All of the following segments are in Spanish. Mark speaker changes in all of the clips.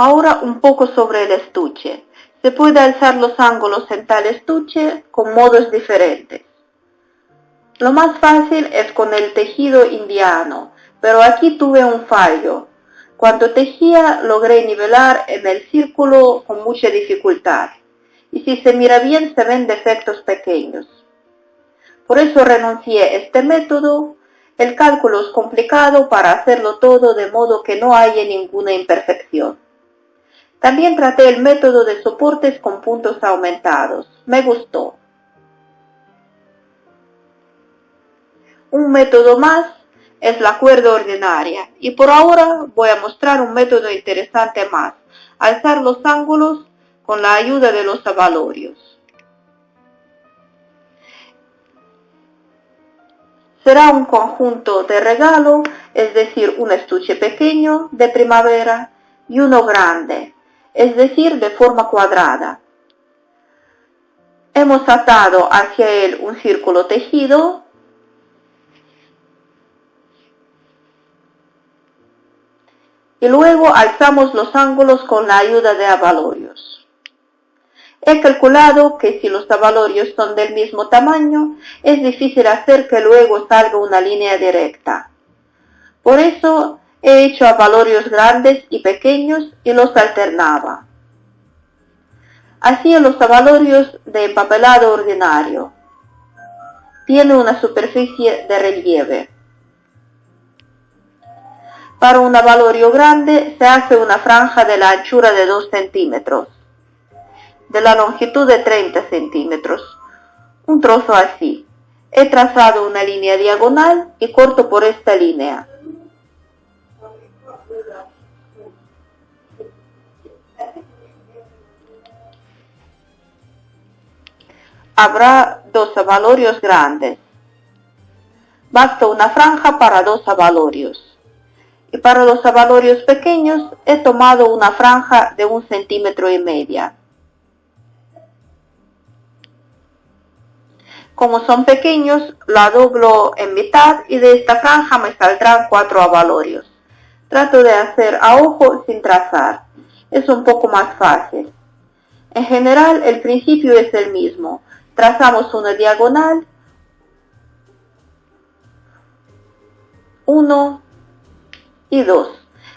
Speaker 1: Ahora un poco sobre el estuche. Se puede alzar los ángulos en tal estuche con modos diferentes. Lo más fácil es con el tejido indiano, pero aquí tuve un fallo. Cuando tejía logré nivelar en el círculo con mucha dificultad, y si se mira bien se ven defectos pequeños. Por eso renuncié a este método. El cálculo es complicado para hacerlo todo de modo que no haya ninguna imperfección. También traté el método de soportes con puntos aumentados. Me gustó. Un método más es la cuerda ordinaria, y por ahora voy a mostrar un método interesante más: alzar los ángulos con la ayuda de los abalorios. Será un conjunto de regalo, es decir, un estuche pequeño de primavera y uno grande, es decir, de forma cuadrada. Hemos atado hacia él un círculo tejido y luego alzamos los ángulos con la ayuda de abalorios. He calculado que si los abalorios son del mismo tamaño, es difícil hacer que luego salga una línea directa. Por eso he hecho abalorios grandes y pequeños y los alternaba. Hacía los abalorios de empapelado ordinario. Tiene una superficie de relieve. Para un abalorio grande se hace una franja de la anchura de 2 centímetros, de la longitud de 30 centímetros, un trozo así. He trazado una línea diagonal y corto por esta línea. Habrá 2 abalorios grandes. Basta una franja para 2 abalorios. Y para los abalorios pequeños he tomado una franja de 1,5 centímetros. Como son pequeños, la doblo en mitad y de esta franja me saldrán 4 abalorios. Trato de hacer a ojo sin trazar. Es un poco más fácil. En general, el principio es el mismo. Trazamos una diagonal, 1 y 2.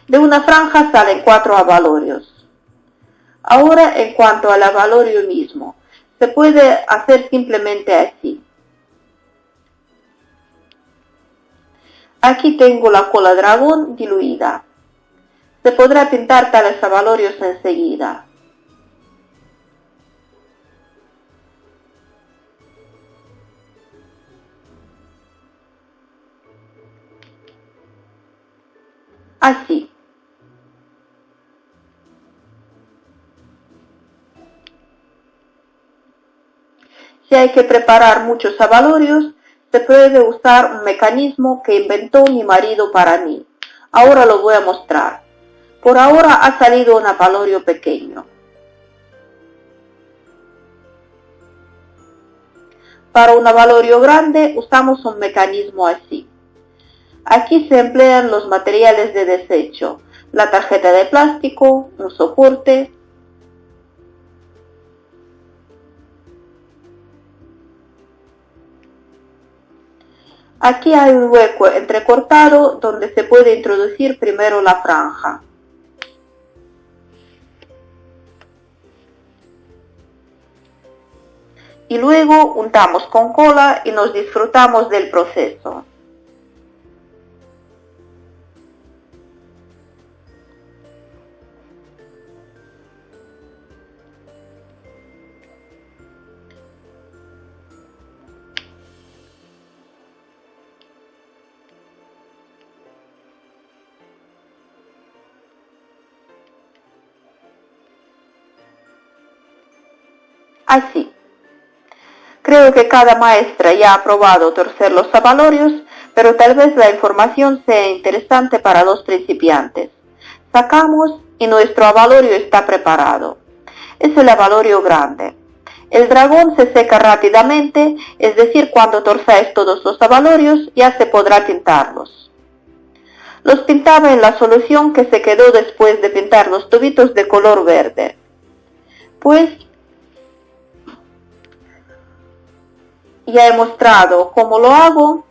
Speaker 1: De una franja salen 4 abalorios. Ahora, en cuanto al abalorio mismo, se puede hacer simplemente así. Aquí tengo la cola dragón diluida. Se podrá pintar tales abalorios enseguida. Así. Si hay que preparar muchos abalorios, se puede usar un mecanismo que inventó mi marido para mí. Ahora lo voy a mostrar. Por ahora ha salido un abalorio pequeño. Para un abalorio grande usamos un mecanismo así. Aquí se emplean los materiales de desecho: la tarjeta de plástico, un soporte. Aquí hay un hueco entrecortado donde se puede introducir primero la franja. Y luego untamos con cola y nos disfrutamos del proceso. Así. Creo que cada maestra ya ha probado torcer los abalorios, pero tal vez la información sea interesante para los principiantes. Sacamos y nuestro abalorio está preparado. Es el abalorio grande. El dragón se seca rápidamente, es decir, cuando torzáis todos los abalorios ya se podrá pintarlos. Los pintaba en la solución que se quedó después de pintar los tubitos de color verde. Pues ya he mostrado cómo lo hago,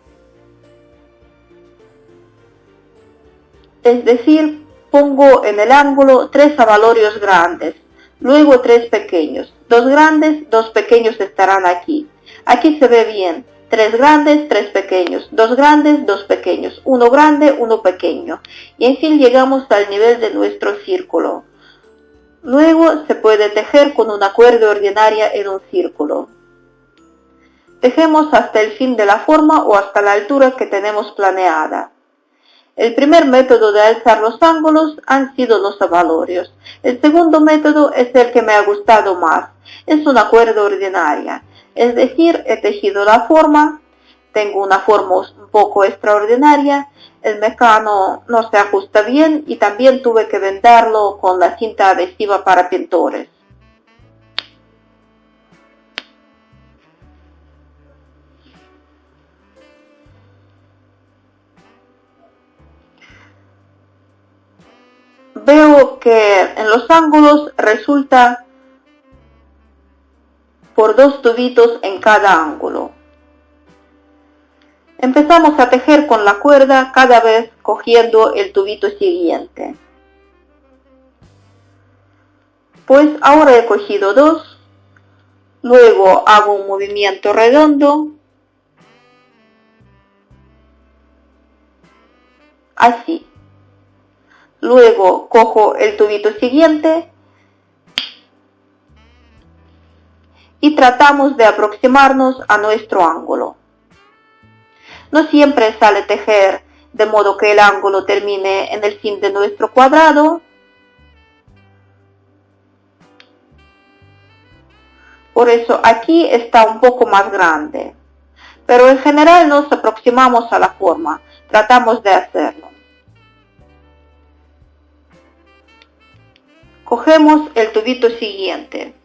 Speaker 1: es decir, pongo en el ángulo 3 abalorios grandes, luego 3 pequeños, 2 grandes, 2 pequeños estarán aquí. Aquí se ve bien, 3 grandes, 3 pequeños, 2 grandes, 2 pequeños, 1 grande, 1 pequeño, y en fin llegamos al nivel de nuestro círculo. Luego se puede tejer con una cuerda ordinaria en un círculo. Tejemos hasta el fin de la forma o hasta la altura que tenemos planeada. El primer método de alzar los ángulos han sido los abalorios. El segundo método es el que me ha gustado más. Es una cuerda ordinaria. Es decir, he tejido la forma, tengo una forma un poco extraordinaria, el mecano no se ajusta bien y también tuve que vendarlo con la cinta adhesiva para pintores. Veo que en los ángulos resulta por 2 tubitos en cada ángulo. Empezamos a tejer con la cuerda cada vez cogiendo el tubito siguiente. Pues ahora he cogido 2, luego hago un movimiento redondo, así. Luego cojo el tubito siguiente y tratamos de aproximarnos a nuestro ángulo. No siempre sale tejer de modo que el ángulo termine en el fin de nuestro cuadrado. Por eso aquí está un poco más grande. Pero en general nos aproximamos a la forma, tratamos de hacerlo. Cogemos el tubito siguiente.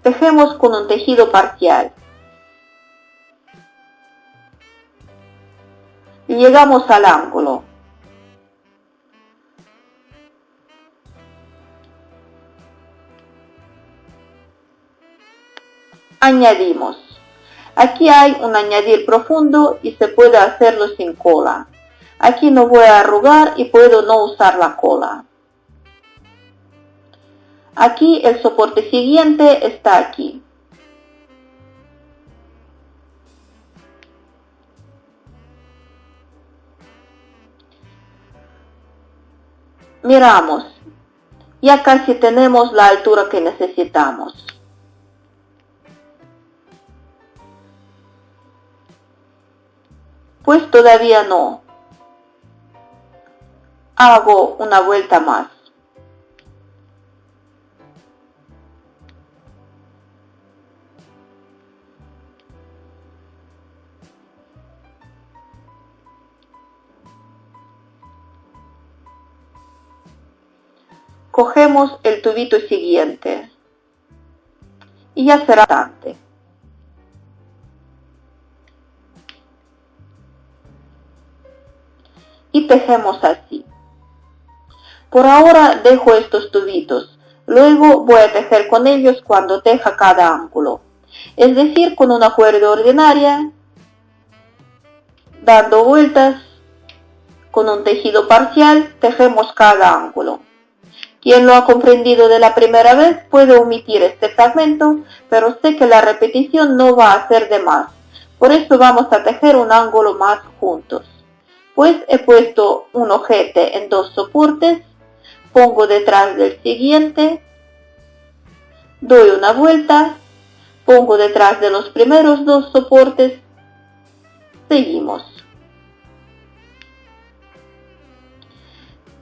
Speaker 1: Tejemos con un tejido parcial. Y llegamos al ángulo. Añadimos. Aquí hay un añadir profundo y se puede hacerlo sin cola. Aquí no voy a arrugar y puedo no usar la cola. Aquí el soporte siguiente está aquí. Miramos. Ya casi tenemos la altura que necesitamos. Pues todavía no. Hago una vuelta más. Cogemos el tubito siguiente y ya será bastante. Y tejemos así. Por ahora dejo estos tubitos, luego voy a tejer con ellos cuando teja cada ángulo, es decir, con una cuerda ordinaria, dando vueltas, con un tejido parcial, tejemos cada ángulo. Quien lo ha comprendido de la primera vez puede omitir este fragmento, pero sé que la repetición no va a ser de más, por eso vamos a tejer un ángulo más juntos. Pues he puesto un ojete en 2 soportes, pongo detrás del siguiente, doy una vuelta, pongo detrás de los primeros 2 soportes, seguimos.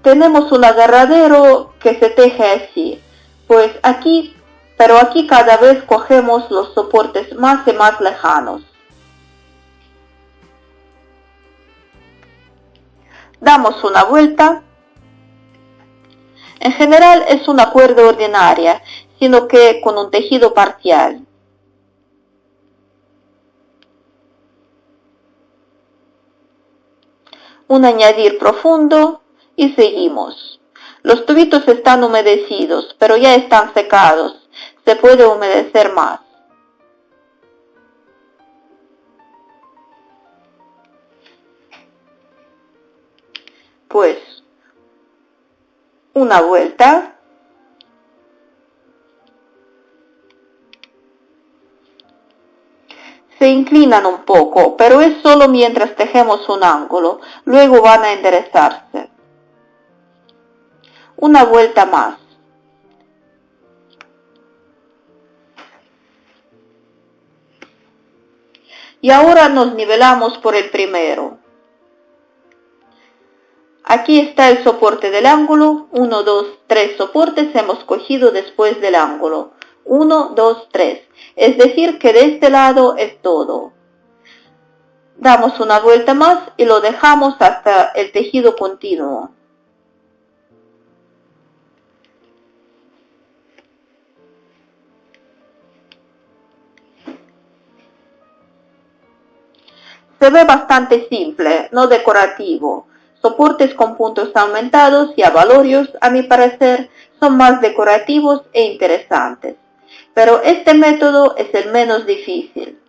Speaker 1: Tenemos un agarradero que se teje así, pues aquí, pero aquí cada vez cogemos los soportes más y más lejanos. Damos una vuelta. En general es una cuerda ordinaria, sino que con un tejido parcial. un añadir profundo y seguimos. Los tubitos están humedecidos, pero ya están secados. Se puede humedecer más. Pues, una vuelta. Se inclinan un poco, pero es solo mientras tejemos un ángulo, luego van a enderezarse. Una vuelta más. Y ahora nos nivelamos por el primero. Aquí está el soporte del ángulo. 1, 2, 3 soportes hemos cogido después del ángulo. 1, 2, 3. Es decir, que de este lado es todo. Damos una vuelta más y lo dejamos hasta el tejido continuo. Se ve bastante simple, no decorativo. Soportes con puntos aumentados y abalorios, a mi parecer, son más decorativos e interesantes. Pero este método es el menos difícil.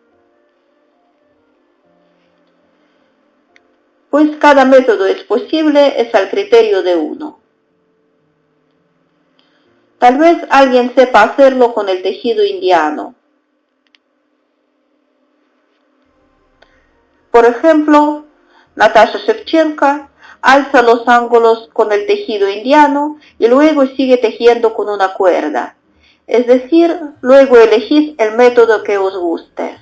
Speaker 1: Pues cada método es posible, es al criterio de uno. Tal vez alguien sepa hacerlo con el tejido indiano. Por ejemplo, Natasha Shevchenko alza los ángulos con el tejido indiano y luego sigue tejiendo con una cuerda. Es decir, luego elegís el método que os guste.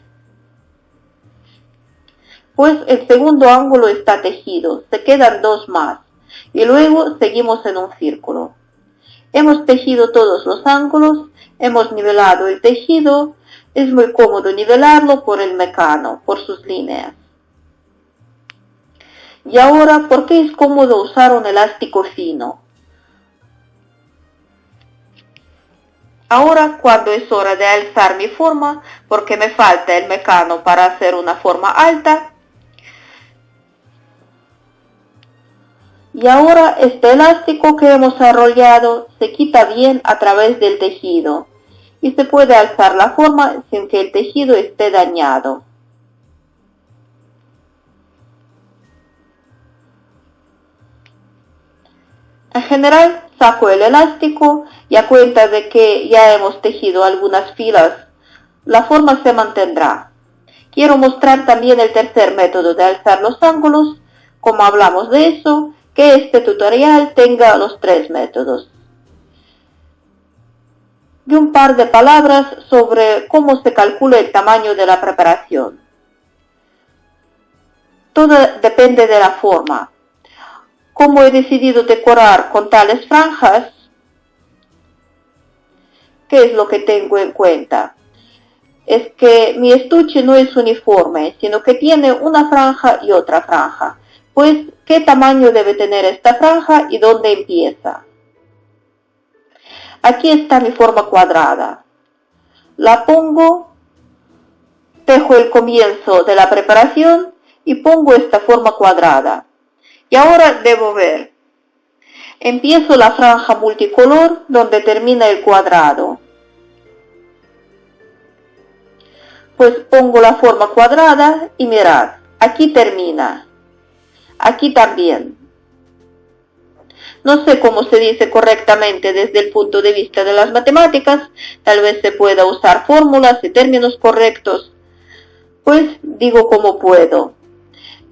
Speaker 1: Pues el segundo ángulo está tejido, se quedan dos más y luego seguimos en un círculo. Hemos tejido todos los ángulos, hemos nivelado el tejido, es muy cómodo nivelarlo por el mecano, por sus líneas. Y ahora, ¿por qué es cómodo usar un elástico fino? Ahora, cuando es hora de alzar mi forma, porque me falta el mecano para hacer una forma alta, y ahora este elástico que hemos arrollado se quita bien a través del tejido y se puede alzar la forma sin que el tejido esté dañado. En general, saco el elástico y a cuenta de que ya hemos tejido algunas filas, la forma se mantendrá. Quiero mostrar también el tercer método de alzar los ángulos. Como hablamos de eso, que este tutorial tenga los tres métodos. Y un par de palabras sobre cómo se calcula el tamaño de la preparación. Todo depende de la forma. Como he decidido decorar con tales franjas, ¿qué es lo que tengo en cuenta? Es que mi estuche no es uniforme, sino que tiene una franja y otra franja. Pues, ¿qué tamaño debe tener esta franja y dónde empieza? Aquí está mi forma cuadrada. La pongo, tejo el comienzo de la preparación y pongo esta forma cuadrada. Y ahora debo ver. Empiezo la franja multicolor donde termina el cuadrado. Pues pongo la forma cuadrada y mirad, aquí termina. Aquí también. No sé cómo se dice correctamente desde el punto de vista de las matemáticas, tal vez se pueda usar fórmulas y términos correctos. Pues digo como puedo.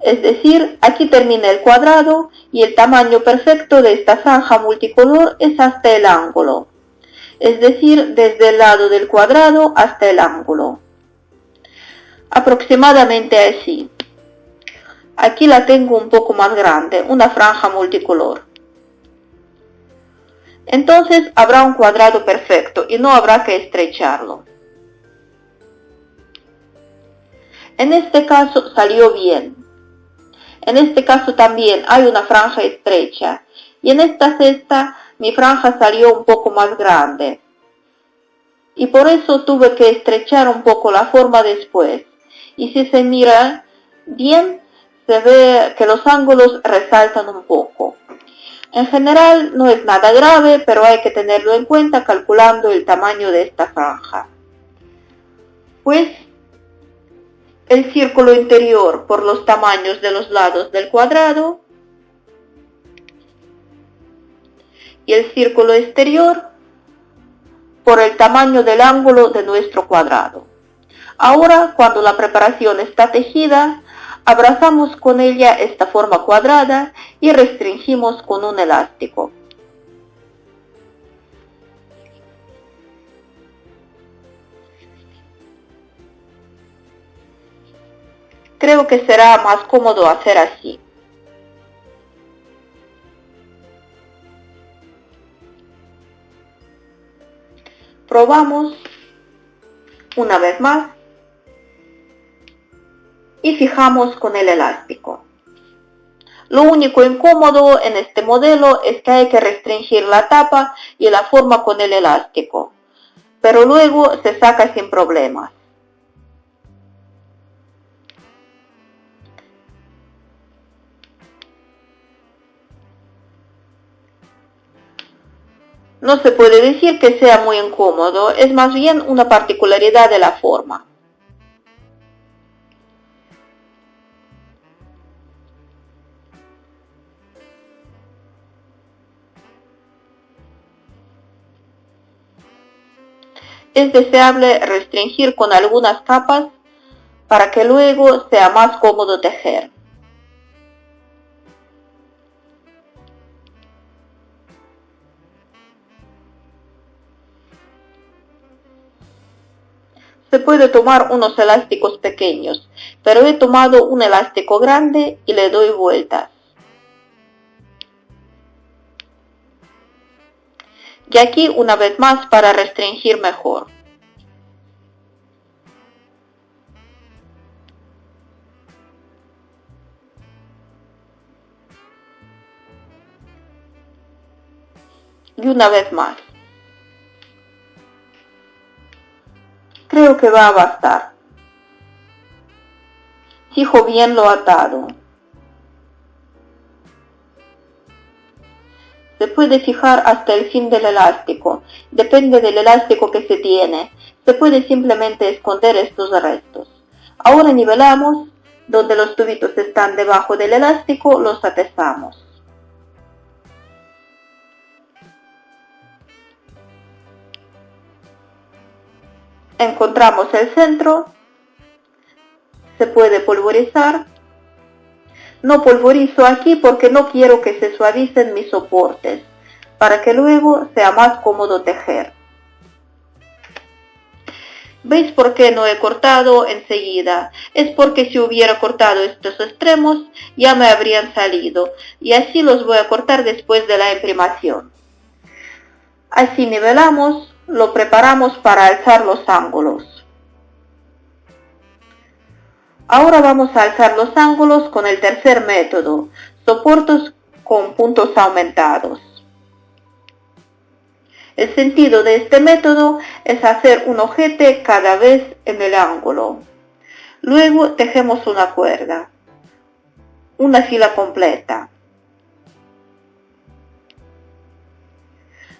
Speaker 1: Es decir, aquí termina el cuadrado y el tamaño perfecto de esta franja multicolor es hasta el ángulo. Es decir, desde el lado del cuadrado hasta el ángulo. Aproximadamente así. Aquí la tengo un poco más grande, una franja multicolor. Entonces habrá un cuadrado perfecto y no habrá que estrecharlo. En este caso salió bien. En este caso también hay una franja estrecha. Y en esta cesta mi franja salió un poco más grande. Y por eso tuve que estrechar un poco la forma después. Y si se mira bien, se ve que los ángulos resaltan un poco. En general no es nada grave, pero hay que tenerlo en cuenta calculando el tamaño de esta franja. Pues el círculo interior por los tamaños de los lados del cuadrado y el círculo exterior por el tamaño del ángulo de nuestro cuadrado. Ahora, cuando la preparación está tejida, abrazamos con ella esta forma cuadrada y restringimos con un elástico. Creo que será más cómodo hacer así. Probamos una vez más y fijamos con el elástico. Lo único incómodo en este modelo es que hay que restringir la tapa y la forma con el elástico, pero luego se saca sin problemas. No se puede decir que sea muy incómodo, es más bien una particularidad de la forma. Es deseable restringir con algunas capas para que luego sea más cómodo tejer. Se puede tomar unos elásticos pequeños, pero he tomado un elástico grande y le doy vueltas. Y aquí una vez más para restringir mejor. Y una vez más. Creo que va a bastar. Fijo bien lo atado. Se puede fijar hasta el fin del elástico, depende del elástico que se tiene. Se puede simplemente esconder estos restos. Ahora nivelamos, donde los tubitos están debajo del elástico, los atezamos. Encontramos el centro, se puede pulverizar. No pulverizo aquí porque no quiero que se suavicen mis soportes, para que luego sea más cómodo tejer. ¿Veis por qué no he cortado enseguida? Es porque si hubiera cortado estos extremos ya me habrían salido, y así los voy a cortar después de la imprimación. Así nivelamos, lo preparamos para alzar los ángulos. Ahora vamos a alzar los ángulos con el tercer método, soportes con puntos aumentados. El sentido de este método es hacer un ojete cada vez en el ángulo. Luego tejemos una cuerda, una fila completa.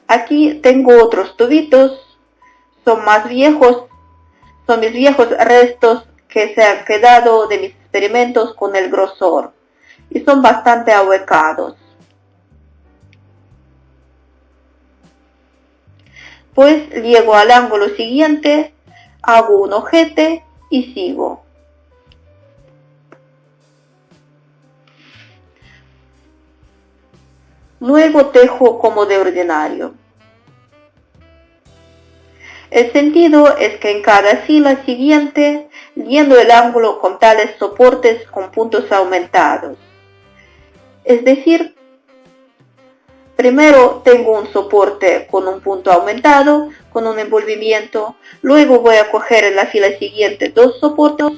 Speaker 1: Aquí tengo otros tubitos, son más viejos, son mis viejos restos que se han quedado de mis experimentos con el grosor y son bastante ahuecados. Pues llego al ángulo siguiente, hago un ojete y sigo. Luego tejo como de ordinario. El sentido es que en cada fila siguiente lleno el ángulo con tales soportes con puntos aumentados. Es decir, primero tengo un soporte con un punto aumentado, con un envolvimiento, luego voy a coger en la fila siguiente dos soportes,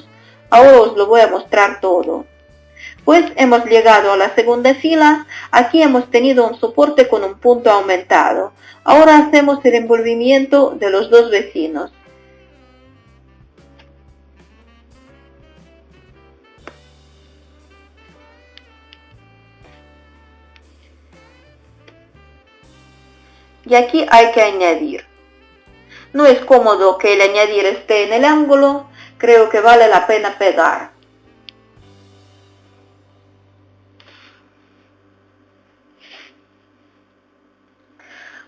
Speaker 1: ahora os lo voy a mostrar todo. Pues hemos llegado a la segunda fila, aquí hemos tenido un soporte con un punto aumentado. Ahora hacemos el envolvimiento de los dos vecinos. Y aquí hay que añadir. No es cómodo que el añadir esté en el ángulo, creo que vale la pena pegar.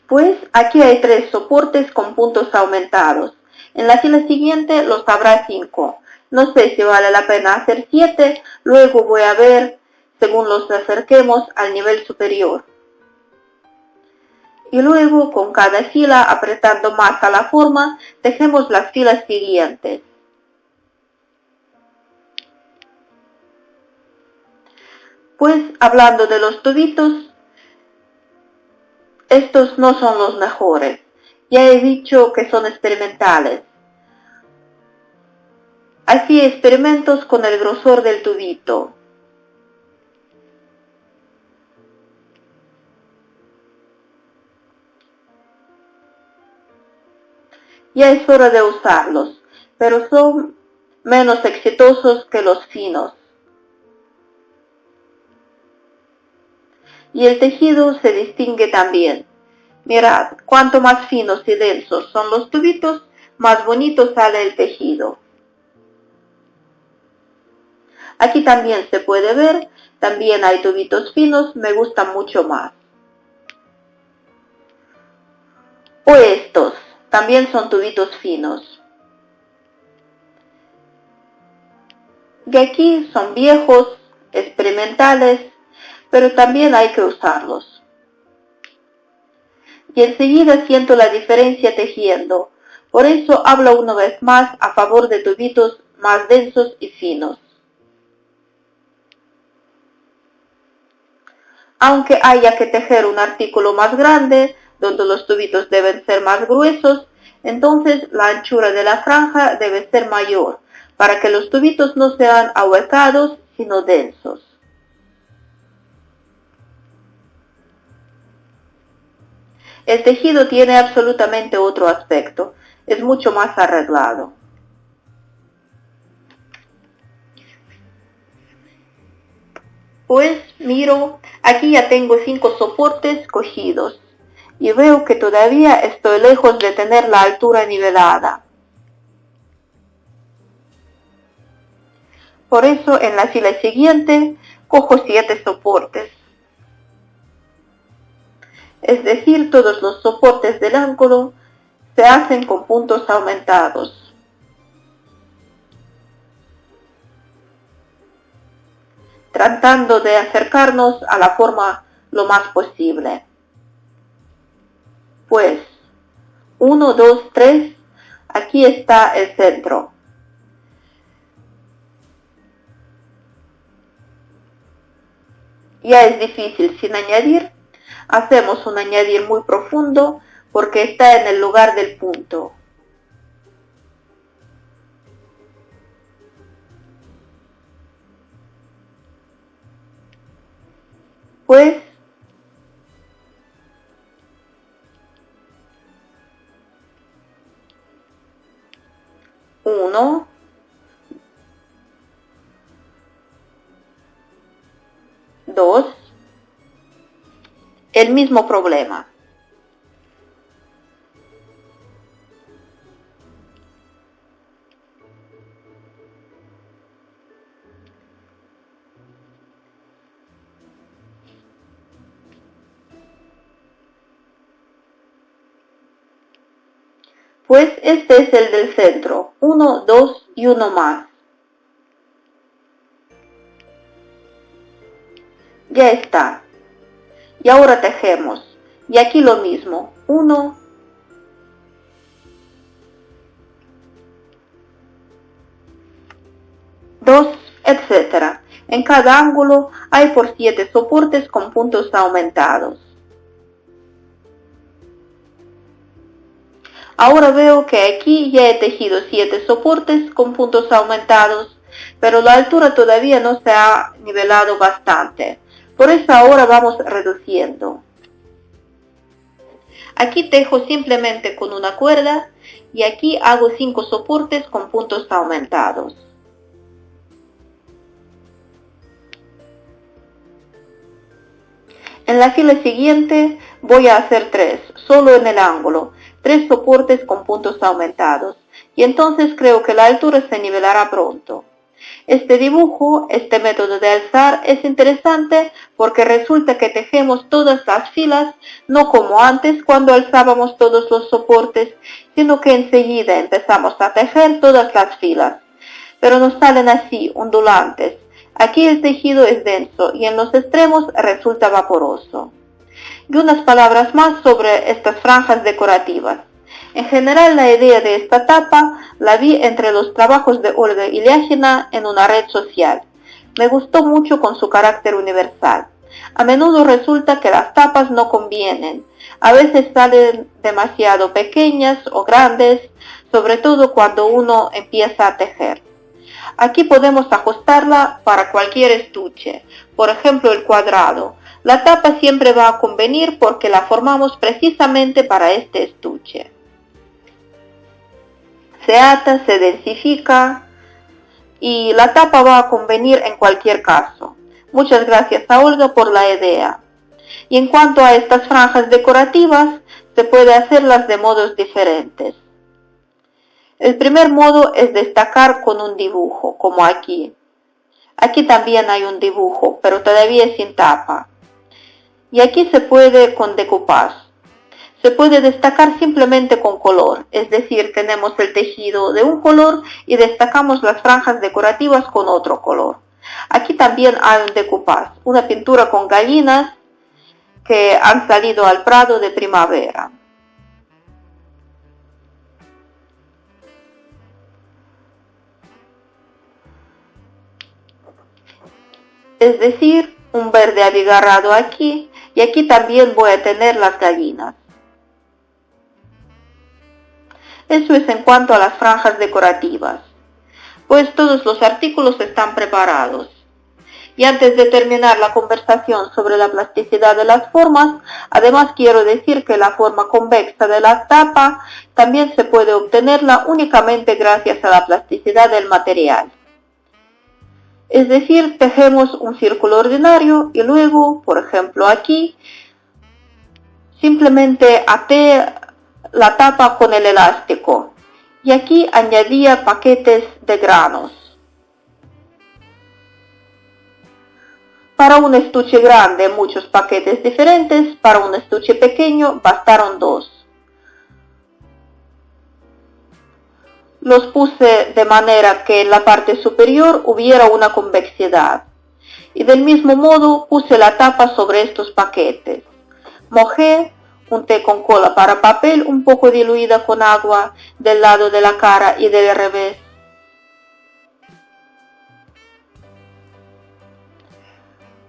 Speaker 1: Pues aquí hay 3 soportes con puntos aumentados. En la fila siguiente los habrá 5. No sé si vale la pena hacer 7, luego voy a ver según los acerquemos al nivel superior. Y luego con cada fila, apretando más a la forma, tejemos las filas siguientes. Pues hablando de los tubitos, estos no son los mejores. Ya he dicho que son experimentales. Hací experimentos con el grosor del tubito. Ya es hora de usarlos, pero son menos exitosos que los finos. Y el tejido se distingue también. Mirad, cuanto más finos y densos son los tubitos, más bonito sale el tejido. Aquí también se puede ver, también hay tubitos finos, me gustan mucho más. O estos, también son tubitos finos. Y aquí son viejos, experimentales, pero también hay que usarlos. Y enseguida siento la diferencia tejiendo, por eso hablo una vez más a favor de tubitos más densos y finos. Aunque haya que tejer un artículo más grande, donde los tubitos deben ser más gruesos, entonces la anchura de la franja debe ser mayor, para que los tubitos no sean ahuecados, sino densos. El tejido tiene absolutamente otro aspecto, es mucho más arreglado. Pues miro, aquí ya tengo 5 soportes cogidos y veo que todavía estoy lejos de tener la altura nivelada. Por eso en la fila siguiente cojo 7 soportes. Es decir, todos los soportes del ángulo se hacen con puntos aumentados. Tratando de acercarnos a la forma lo más posible. Pues 1, 2, 3, aquí está el centro. Ya es difícil sin añadir. Hacemos un añadir muy profundo porque está en el lugar del punto. Pues uno, dos, el mismo problema. Pues este es el del centro, 1, 2 y 1 más. Ya está. Y ahora tejemos. Y aquí lo mismo, 1, 2, etc. En cada ángulo hay por 7 soportes con puntos aumentados. Ahora veo que aquí ya he tejido 7 soportes con puntos aumentados, pero la altura todavía no se ha nivelado bastante. Por eso ahora vamos reduciendo. Aquí tejo simplemente con una cuerda y aquí hago 5 soportes con puntos aumentados. En la fila siguiente voy a hacer 3, solo en el ángulo, 3 soportes con puntos aumentados, y entonces creo que la altura se nivelará pronto. Este dibujo, este método de alzar es interesante porque resulta que tejemos todas las filas, no como antes cuando alzábamos todos los soportes, sino que enseguida empezamos a tejer todas las filas. Pero nos salen así, ondulantes. Aquí el tejido es denso y en los extremos resulta vaporoso. Y unas palabras más sobre estas franjas decorativas. En general, la idea de esta tapa la vi entre los trabajos de Olga Ilyáshina en una red social. Me gustó mucho con su carácter universal. A menudo resulta que las tapas no convienen. A veces salen demasiado pequeñas o grandes, sobre todo cuando uno empieza a tejer. Aquí podemos ajustarla para cualquier estuche, por ejemplo el cuadrado. La tapa siempre va a convenir porque la formamos precisamente para este estuche. Se ata, se densifica y la tapa va a convenir en cualquier caso. Muchas gracias a Olga por la idea. Y en cuanto a estas franjas decorativas, se puede hacerlas de modos diferentes. El primer modo es destacar con un dibujo, como aquí. Aquí también hay un dibujo, pero todavía sin tapa. Y aquí se puede con decoupage. Se puede destacar simplemente con color, es decir, tenemos el tejido de un color y destacamos las franjas decorativas con otro color. Aquí también hay un decoupage, una pintura con gallinas que han salido al prado de primavera. Es decir, un verde abigarrado aquí y aquí también voy a tener las gallinas. Eso es en cuanto a las franjas decorativas. Pues todos los artículos están preparados. Y antes de terminar la conversación sobre la plasticidad de las formas, además quiero decir que la forma convexa de la tapa también se puede obtenerla únicamente gracias a la plasticidad del material. Es decir, tejemos un círculo ordinario y luego, por ejemplo aquí, simplemente até la tapa con el elástico y aquí añadía paquetes de granos. Para un estuche grande muchos paquetes diferentes, para un estuche pequeño bastaron 2. Los puse de manera que en la parte superior hubiera una convexidad. Y del mismo modo puse la tapa sobre estos paquetes. Mojé, unté con cola para papel un poco diluida con agua del lado de la cara y del revés.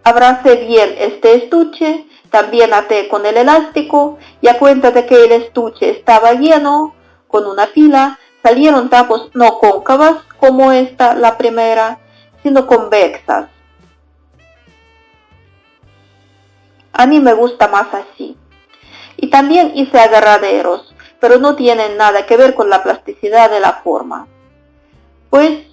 Speaker 1: Abracé bien este estuche, también até con el elástico y a cuenta de que el estuche estaba lleno, con una fila, salieron tapas no cóncavas como esta, la primera, sino convexas. A mí me gusta más así. Y también hice agarraderos, pero no tienen nada que ver con la plasticidad de la forma. Pues,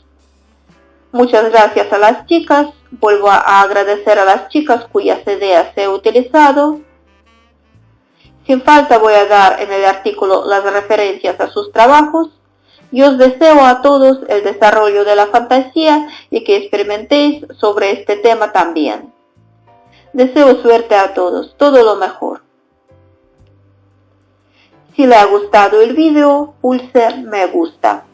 Speaker 1: muchas gracias a las chicas, vuelvo a agradecer a las chicas cuyas ideas he utilizado. Sin falta voy a dar en el artículo las referencias a sus trabajos. Y os deseo a todos el desarrollo de la fantasía y que experimentéis sobre este tema también. Deseo suerte a todos, todo lo mejor. Si le ha gustado el vídeo, pulse me gusta.